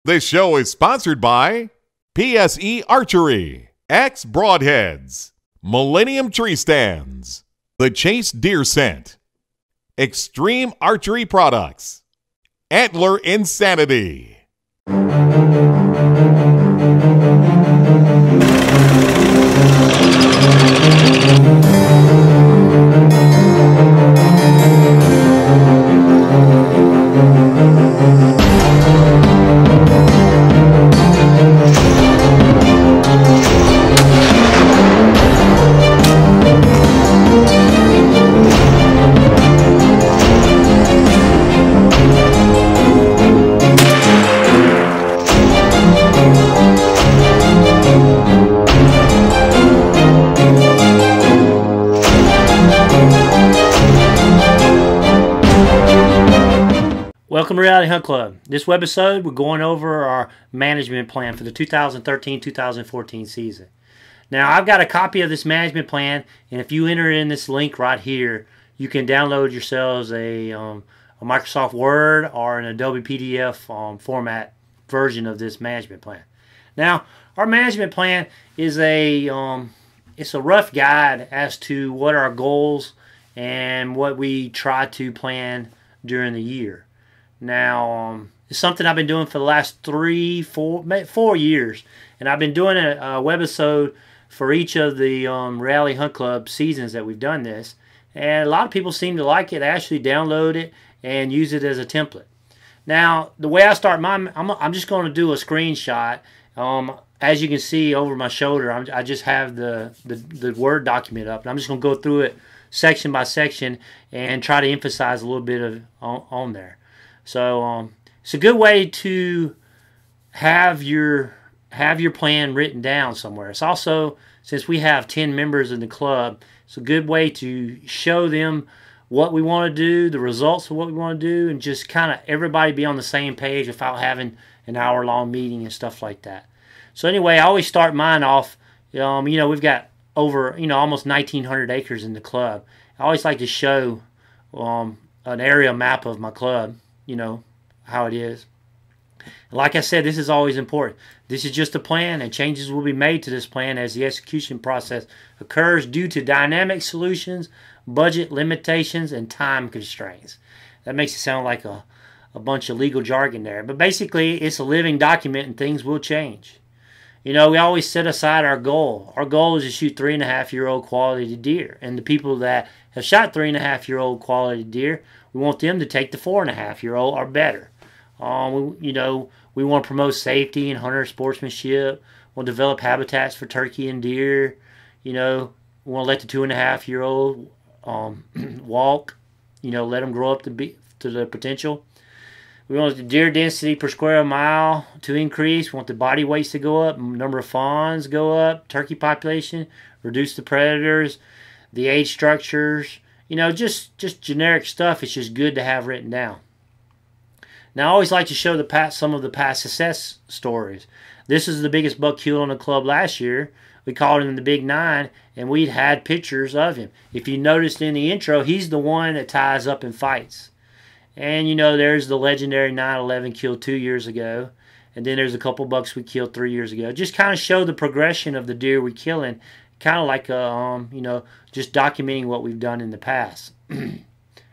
This show is sponsored by PSE Archery, X Broadheads, Millennium Tree Stands, The Chase Deer Scent, Extreme Archery Products, Antler Insanity. Welcome to Reality Hunt Club. This webisode, we're going over our management plan for the 2013-2014 season. Now, I've got a copy of this management plan, and if you enter in this link right here, you can download yourselves a Microsoft Word or an Adobe PDF format version of this management plan. Now, our management plan is it's a rough guide as to what our goals and what we try to plan during the year. Now, it's something I've been doing for the last 4 years, and I've been doing a webisode for each of the Reality Hunt Club seasons that we've done this, and a lot of people seem to like it. They actually download it and use it as a template. Now, the way I start mine, I'm just going to do a screenshot. As you can see over my shoulder, I just have the Word document up, and I'm just going to go through it section by section and try to emphasize a little bit of on there. So it's a good way to have your plan written down somewhere. It's also, since we have 10 members in the club, it's a good way to show them what we want to do, the results of what we want to do, and just kind of everybody be on the same page without having an hour-long meeting and stuff like that. So anyway, I always start mine off, we've got over, almost 1,900 acres in the club. I always like to show an area map of my club. How it is. Like I said, this is always important. This is just a plan, and changes will be made to this plan as the execution process occurs due to dynamic solutions, budget limitations, and time constraints. That makes it sound like a bunch of legal jargon there. But basically, it's a living document, and things will change. We always set aside our goal. Our goal is to shoot 3.5-year-old quality deer. And the people that have shot 3.5-year-old quality deer, we want them to take the 4.5-year-old or better. We want to promote safety and hunter sportsmanship. We'll develop habitats for turkey and deer. We want to let the 2.5-year-old walk. Let them grow up to their potential. We want the deer density per square mile to increase. We want the body weights to go up, number of fawns go up, turkey population, reduce the predators, the age structures. Just generic stuff. It's just good to have written down. Now, I always like to show some of the past success stories. This is the biggest buck killed on the club last year. We called him the Big Nine, and we'd had pictures of him. If you noticed in the intro, he's the one that ties up and fights. And, there's the legendary 911 killed 2 years ago. And then there's a couple bucks we killed 3 years ago. Just kind of show the progression of the deer we're killing. Kind of like, just documenting what we've done in the past. And,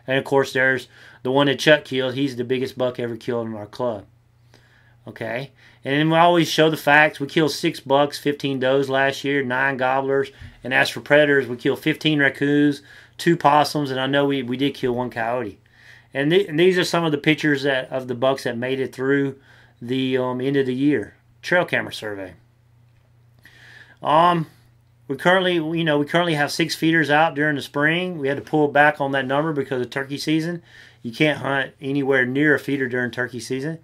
of course, there's the one that Chuck killed. He's the biggest buck ever killed in our club. Okay? And then we always show the facts. We killed 6 bucks, 15 does last year, 9 gobblers. And as for predators, we killed 15 raccoons, 2 possums, and I know we did kill 1 coyote. And these are some of the pictures of the bucks that made it through the end of the year trail camera survey. We currently have 6 feeders out during the spring. We had to pull back on that number because of turkey season. You can't hunt anywhere near a feeder during turkey season.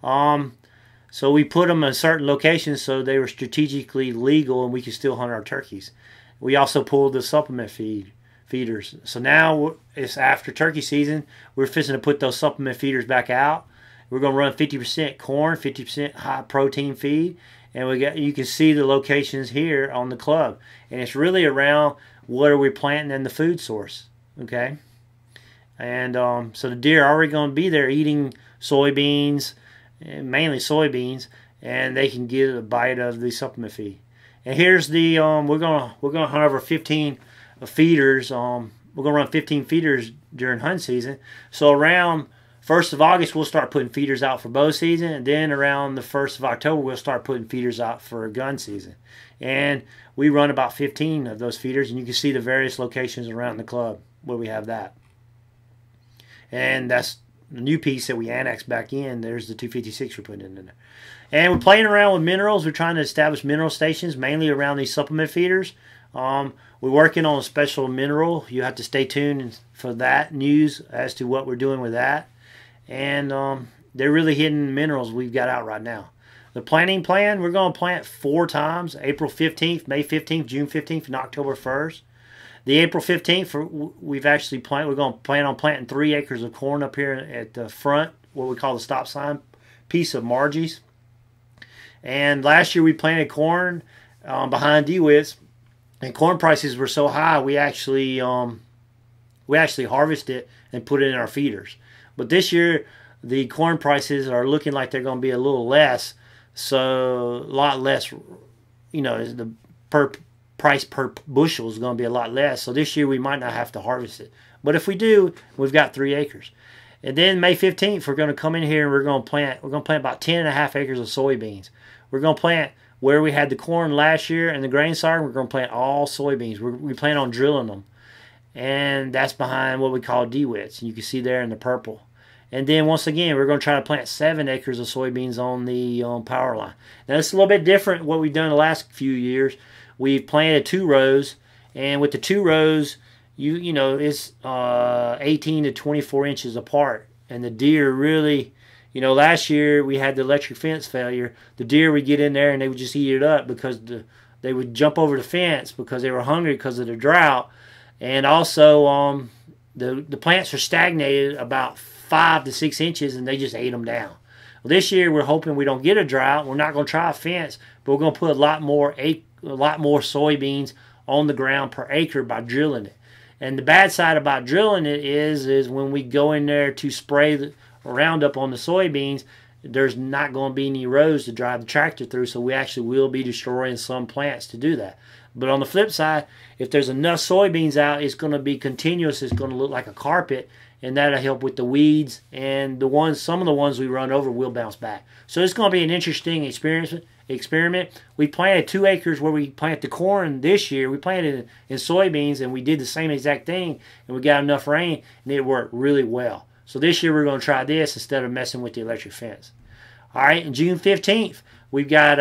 So we put them in certain locations so they were strategically legal and we could still hunt our turkeys. We also pulled the supplement feeders. So now it's after turkey season. We're fixing to put those supplement feeders back out. We're going to run 50% corn, 50% high protein feed. And you can see the locations here on the club. And it's really around what are we planting in the food source. Okay? And so the deer are already going to be there eating soybeans and mainly soybeans, and they can get a bite of the supplement feed. And here's the we're gonna hunt over 15 feeders. We're gonna run 15 feeders during hunt season. So around 1st of August, we'll start putting feeders out for bow season, and then around the 1st of October, we'll start putting feeders out for gun season. And we run about 15 of those feeders, and you can see the various locations around the club where we have that. And that's the new piece that we annexed back in. There's the 256 we're putting in there. And we're playing around with minerals. We're trying to establish mineral stations, mainly around these supplement feeders. We're working on a special mineral. You have to stay tuned for that news as to what we're doing with that. And they're really hidden minerals we've got out right now. The planting plan, we're going to plant 4 times: April 15th, May 15th, June 15th, and October 1st. The April 15th, we've actually we're going to plan on planting 3 acres of corn up here at the front, what we call the stop sign piece of Margie's. And last year we planted corn behind DeWitt's, and corn prices were so high we actually harvested it and put it in our feeders. But this year the corn prices are looking like they're going to be a little less, so a lot less. You know, the price per bushel is going to be a lot less. So this year we might not have to harvest it. But if we do, we've got 3 acres. And then May 15th, we're going to come in here and we're going to plant about 10.5 acres of soybeans. We're going to plant where we had the corn last year and the grain sorghum. We're going to plant all soybeans. We plan on drilling them. And that's behind what we call DeWitt's. And you can see there in the purple. And then once again, we're going to try to plant 7 acres of soybeans on the power line. Now it's a little bit different what we've done the last few years. We've planted 2 rows, and with the 2 rows, you know, it's 18 to 24 inches apart. And the deer really, you know, last year we had the electric fence failure. The deer would get in there and they would just eat it up because they would jump over the fence because they were hungry because of the drought. And also the plants are stagnated about 5 to 6 inches, and they just ate them down. Well, this year we're hoping we don't get a drought. We're not going to try a fence, but we're going to put a lot more soybeans on the ground per acre by drilling it. And the bad side about drilling it is when we go in there to spray the Roundup on the soybeans, there's not going to be any rows to drive the tractor through, so we actually will be destroying some plants to do that. But on the flip side, if there's enough soybeans out, it's going to be continuous. It's going to look like a carpet, and that'll help with the weeds. And some of the ones we run over will bounce back. So it's going to be an interesting experiment. We planted 2 acres where we planted the corn this year. We planted in soybeans, and we did the same exact thing, and we got enough rain, and it worked really well. So this year we're going to try this instead of messing with the electric fence. All right, and June 15th, we've got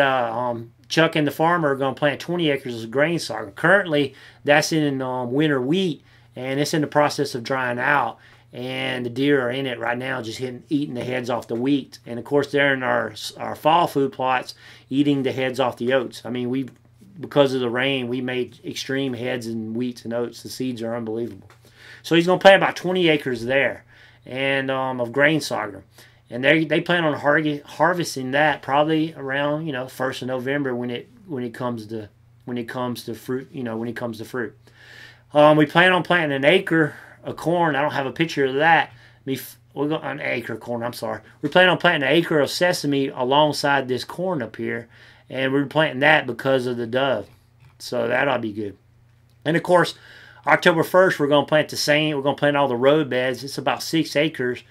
Chuck and the farmer are going to plant 20 acres of grain sorghum. Currently, that's in winter wheat, and it's in the process of drying out. And the deer are in it right now, just eating the heads off the wheat. And of course, they're in our fall food plots, eating the heads off the oats. I mean, because of the rain, we made extreme heads in wheats and oats. The seeds are unbelievable. So he's going to plant about 20 acres there, and of grain sorghum. And they plan on harvesting that probably around 1st of November when it comes to fruit. We plan on planting an acre of corn. I don't have a picture of that. We're going an acre of corn. I'm sorry. We plan on planting an acre of sesame alongside this corn up here, and we're planting that because of the dove. So that'll be good. And of course, October 1st, we're going to plant the same. We're going to plant all the road beds. It's about 6 acres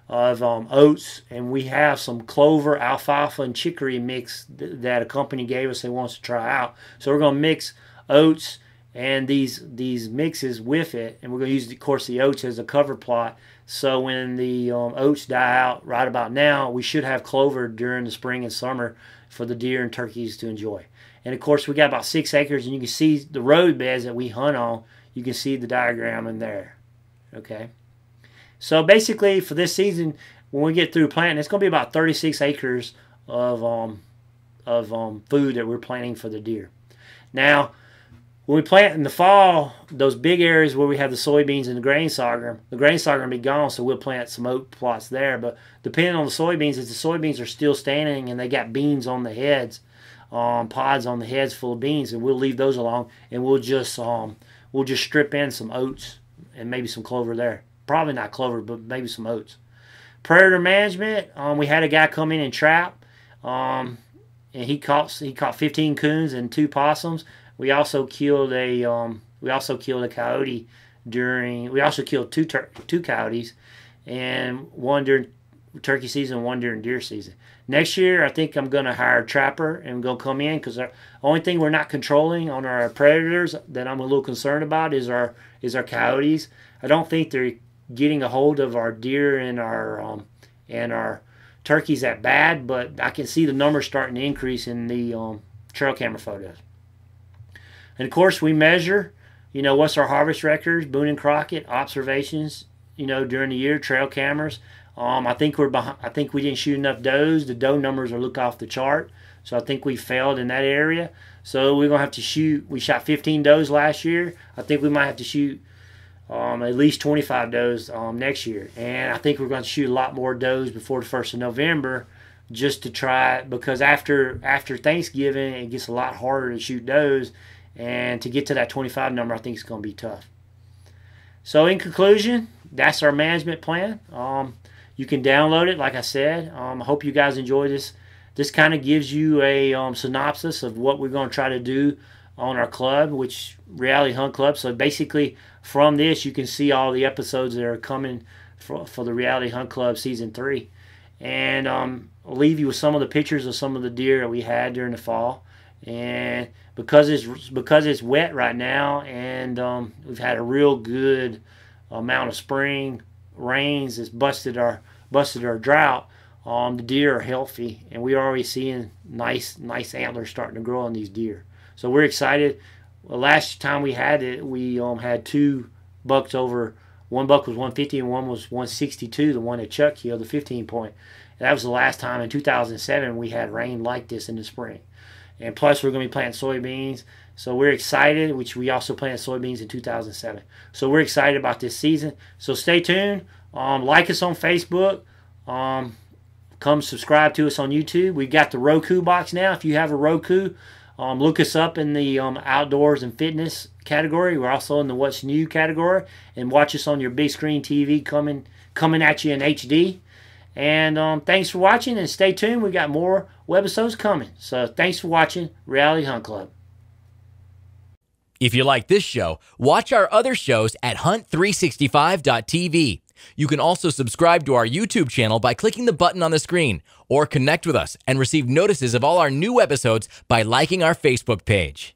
of oats, and we have some clover, alfalfa, and chicory mix that a company gave us they want us to try out. So we're going to mix oats and these mixes with it, and we're going to use, of course, the oats as a cover plot. So when the oats die out right about now, we should have clover during the spring and summer for the deer and turkeys to enjoy. And of course, we got about 6 acres, and you can see the road beds that we hunt on. You can see the diagram in there. Okay. So basically, for this season, when we get through planting, it's going to be about 36 acres of food that we're planting for the deer. Now, when we plant in the fall, those big areas where we have the soybeans and the grain sorghum will be gone, so we'll plant some oat plots there. But depending on the soybeans, if the soybeans are still standing and they got beans on the heads, pods on the heads full of beans, and we'll leave those alone, and we'll just strip in some oats and maybe some clover there. Probably not clover, but maybe some oats. Predator management, we had a guy come in and trap, and he caught 15 coons and 2 possums. We also killed a coyote during. We also killed two coyotes, and one during turkey season, one during deer season. Next year, I think I'm going to hire a trapper and go come in, because the only thing we're not controlling on our predators that I'm a little concerned about is our coyotes. I don't think they're getting a hold of our deer and our turkeys that bad, but I can see the numbers starting to increase in the trail camera photos. And of course, we measure, what's our harvest records, Boone and Crockett, observations, during the year, trail cameras. I think we didn't shoot enough does. The doe numbers look off the chart, so I think we failed in that area. So we're gonna have to shoot. We shot 15 does last year. I think we might have to shoot at least 25 does next year, and I think we're going to shoot a lot more does before the 1st of November, just to try, because after Thanksgiving it gets a lot harder to shoot does, and to get to that 25 number I think it's going to be tough. So in conclusion, that's our management plan. You can download it, like I said. I hope you guys enjoy this. This kind of gives you a synopsis of what we're going to try to do on our club, which Reality Hunt Club. So basically, from this, you can see all the episodes that are coming for the Reality Hunt Club Season 3. And I'll leave you with some of the pictures of some of the deer that we had during the fall. And because it's wet right now, and we've had a real good amount of spring rains that's busted our drought, the deer are healthy, and we're already seeing nice antlers starting to grow on these deer. So we're excited. Well, last time we had it, we had 2 bucks over. One buck was 150 and one was 162, the one that Chuck killed, the 15 point. And that was the last time in 2007 we had rain like this in the spring. And plus, we're going to be planting soybeans. So we're excited, which we also planted soybeans in 2007. So we're excited about this season. So stay tuned. Like us on Facebook. Come subscribe to us on YouTube. We've got the Roku box now. If you have a Roku, look us up in the outdoors and fitness category. We're also in the what's new category. And watch us on your big screen TV coming at you in HD. And thanks for watching, and stay tuned. We got more webisodes coming. So thanks for watching Reality Hunt Club. If you like this show, watch our other shows at hunt365.tv. You can also subscribe to our YouTube channel by clicking the button on the screen, or connect with us and receive notices of all our new episodes by liking our Facebook page.